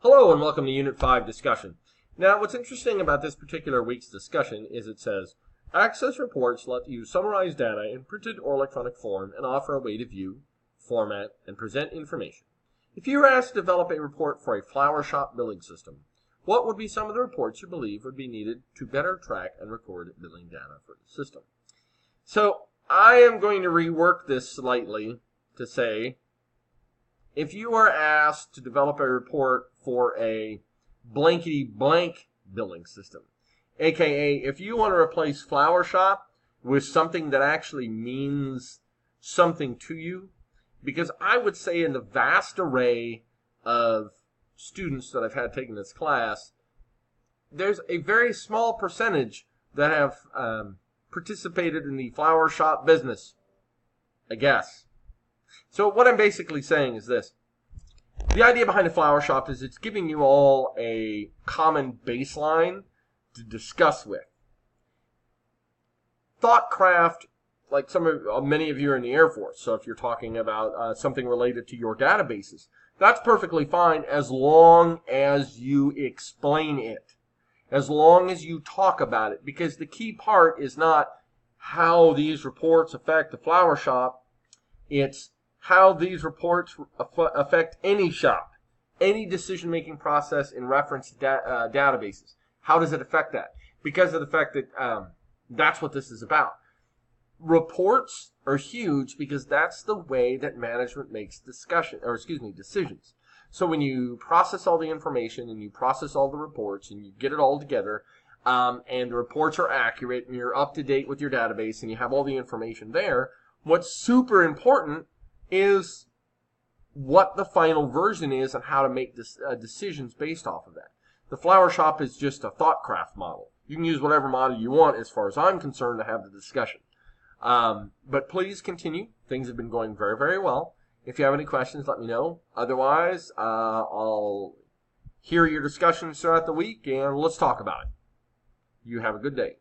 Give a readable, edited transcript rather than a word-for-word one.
Hello and welcome to Unit 5 discussion. Now, what's interesting about this particular week's discussion is it says, Access reports let you summarize data in printed or electronic form and offer a way to view, format, and present information. If you were asked to develop a report for a flower shop billing system, what would be some of the reports you believe would be needed to better track and record billing data for the system? So, I am going to rework this slightly to say, if you are asked to develop a report for a blankety blank billing system, aka if you want to replace flower shop with something that actually means something to you, because I would say in the vast array of students that I've had taking this class, there's a very small percentage that have participated in the flower shop business, I guess. So what I'm basically saying is this. The idea behind a flower shop is it's giving you all a common baseline to discuss with. Thoughtcraft, like many of you are in the Air Force, so if you're talking about something related to your databases, that's perfectly fine as long as you explain it, as long as you talk about it, because the key part is not how these reports affect the flower shop, it's how these reports affect any shop, any decision-making process in reference to databases. How does it affect that? Because of the fact that that's what this is about. Reports are huge because that's the way that management makes decisions. So when you process all the information and you process all the reports and you get it all together, and the reports are accurate and you're up to date with your database and you have all the information there, what's super important is what the final version is and how to make decisions based off of that. The flower shop is just a thoughtcraft model. You can use whatever model you want as far as I'm concerned to have the discussion. But please continue. Things have been going very, very well. If you have any questions, let me know. Otherwise, I'll hear your discussions throughout the week and let's talk about it. You have a good day.